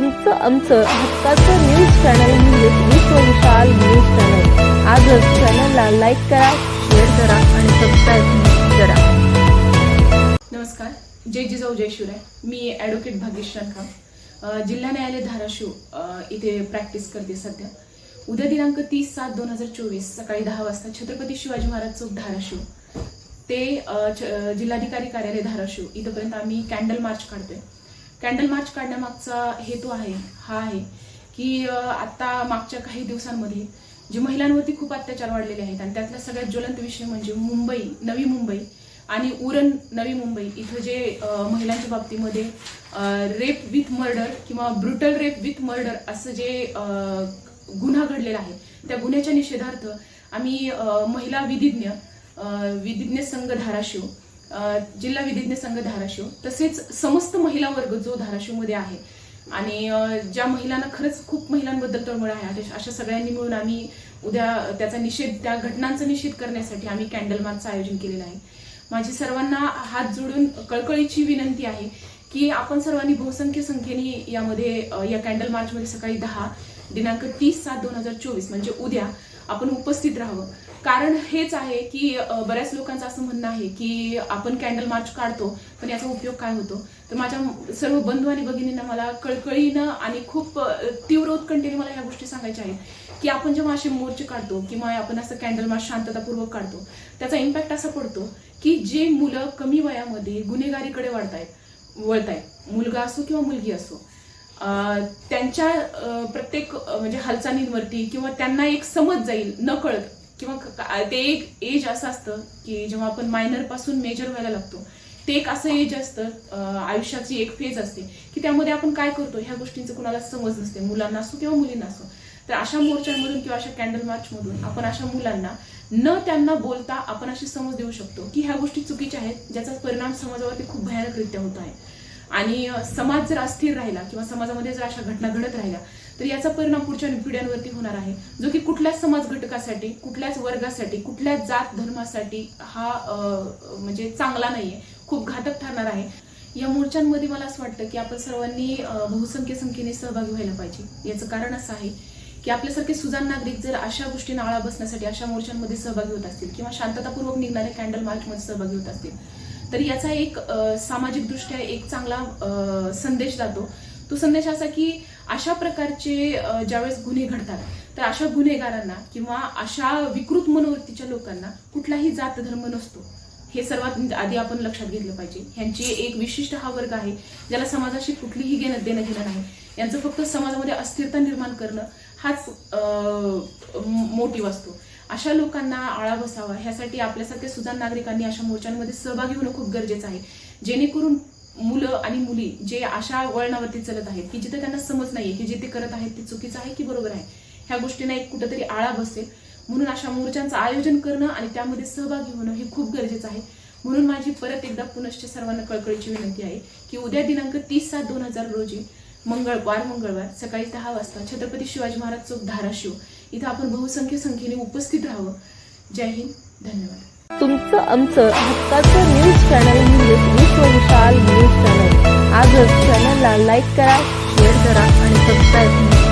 तुमचं आमचं हक्काचं न्यूज चॅनल म्हणजे विश्व विशाल न्यूज चॅनल। आजच चॅनलला लाईक करा, शेअर करा आणि सबस्क्राईब करा। नमस्कार, जय जिजाऊ जय शिवराय। मी ॲडव्होकेट भाग्यश्री रणखाम, जिल्हा न्यायालय धाराशिव इथे प्रॅक्टिस करते सध्या। उद्या दिनांक 30/7/2024 सकाळी 10 वाजता छत्रपती शिवाजी महाराज चौक धाराशिव ते जिल्हाधिकारी कार्यालय धाराशिव इथपर्यंत आम्ही कॅन्डल मार्च काढतोय। कॅन्डल मार्च काढण्यामागचा हेतू हा आहे की आता मागच्या काही दिवसांमध्ये जे महिलांवरती खूप अत्याचार वाढलेले आहेत आणि त्यातला सगळ्यात ज्वलंत विषय म्हणजे मुंबई, नवी मुंबई आणि उरण नवी मुंबई इथं जे महिलांच्या बाबतीमध्ये रेप विथ मर्डर किंवा ब्रुटल रेप विथ मर्डर असं जे गुन्हा घडलेला आहे, त्या गुन्ह्याच्या निषेधार्थ आम्ही महिला विधिज्ञ संघ धाराशिव, जिल्हा विधिज्ञ संघ धाराशिव तसेच समस्त महिला वर्ग जो धाराशिवमध्ये आहे आणि ज्या महिलांना खरंच खूप महिलांबद्दल तळमळ आहे अशा सगळ्यांनी मिळून आम्ही उद्या त्याचा निषेध, त्या घटनांचा निषेध करण्यासाठी आम्ही कॅन्डल मार्चचं आयोजन केलेलं आहे। माझी सर्वांना हात जोडून कळकळीची विनंती आहे की आपण सर्वांनी बहुसंख्य संख्येने यामध्ये या कॅन्डल मार्चमध्ये सकाळी 10 दिनांक 30/7/2024 म्हणजे उद्या आपण उपस्थित राहावं। कारण हेच आहे की बऱ्याच लोकांचं असं म्हणणं आहे की आपण कॅन्डल मार्च काढतो पण याचा उपयोग काय होतो। तर माझ्या सर्व बंधू आणि भगिनींना मला कळकळीनं आणि खूप तीव्र उत्कंठेने मला ह्या गोष्टी सांगायच्या आहेत की आपण जेव्हा असे मोर्चे काढतो किंवा आपण असं कॅन्डल मार्च शांततापूर्वक काढतो, त्याचा इम्पॅक्ट असा पडतो की जे मुलं कमी वयामध्ये गुन्हेगारीकडे वळतायत, मुलगा असो किंवा मुलगी असो, त्यांच्या प्रत्येक म्हणजे हालचालींवरती किंवा त्यांना एक समज जाईल नकळत, किंवा ते एक एज असं असतं की जेव्हा आपण मायनर पासून मेजर व्हायला लागतो, ते एक असं एज असतं, आयुष्याची एक फेज असते की त्यामध्ये आपण काय करतो ह्या गोष्टींचं कुणाला समज नसते, मुलांना असो किंवा मुलींना असो। तर अशा मोर्चांमधून किंवा अशा कॅन्डल मार्चमधून आपण अशा मुलांना न त्यांना बोलता आपण अशी समज देऊ शकतो की ह्या गोष्टी चुकीच्या आहेत, ज्याचा परिणाम समाजावरती खूप भयानकरित्या होत आहे। आणि समाज जर अस्थिर राहिला किंवा समाजामध्ये जर अशा घटना घडत राहिल्या तर याचा परिणाम पुढच्या पिढ्यांवरती होणार आहे, जो की कुठल्याच समाज घटकासाठी, कुठल्याच वर्गासाठी, कुठल्याच जात धर्मासाठी हा म्हणजे चांगला नाहीये, खूप घातक ठरणार आहे। या मोर्चांमध्ये मला असं वाटतं की आपण सर्वांनी बहुसंख्य संख्येने सहभागी व्हायला पाहिजे। याचं कारण असं आहे की आपल्यासारखे सुजाण नागरिक जर अशा गोष्टींना आळा बसण्यासाठी अशा मोर्चांमध्ये सहभागी होत असतील किंवा शांततापूर्वक निघणाऱ्या कॅन्डल मार्चमध्ये सहभागी होत असतील तर याचा एक सामाजिक दृष्ट्या एक चांगला संदेश जातो। तो संदेश असा की अशा प्रकारचे ज्यावेळेस गुन्हे घडतात तर अशा गुन्हेगारांना किंवा अशा विकृत मनोवृत्तीच्या लोकांना कुठलाही जात धर्म नसतो, हे सर्वात आधी आपण लक्षात घेतलं पाहिजे। ह्यांची एक विशिष्ट हा वर्ग आहे ज्याला समाजाशी कुठलीही देणं घेणं नाही, यांचं फक्त समाजामध्ये अस्थिरता निर्माण करणं हाच मोटिव्ह असतो। अशा लोकांना आळा बसावा ह्यासाठी आपल्यासारख्या सुजाण नागरिकांनी अशा मोर्चांमध्ये सहभागी होणं खूप गरजेचं आहे, जेणेकरून मुलं आणि मुली जे अशा वळणावरती चालत आहेत की जिथे त्यांना समज नाहीये की जे ते करत आहेत ते चुकीचं आहे की बरोबर आहे, ह्या गोष्टींना एक कुठेतरी आळा बसेल म्हणून अशा मोर्चांचं आयोजन करणं आणि त्यामध्ये सहभागी होणं हे खूप गरजेचं आहे। म्हणून माझी परत एकदा पुनश्च सर्वांना कळकळीची विनंती आहे की उद्या दिनांक 30/7/2000 रोजी मंगळवार सकाळी 10 वाजता छत्रपती शिवाजी महाराज चौक धाराशिव इथं आपण बहुसंख्य संख्येने उपस्थित राहावं। जय हिंद, धन्यवाद। तुमचं आमचं हक्काचं न्यूज चॅनल म्हणजे विश्व विशाल न्यूज चॅनल। आजच चॅनलला लाईक करा, शेअर करा आणि सबस्क्राईब करा।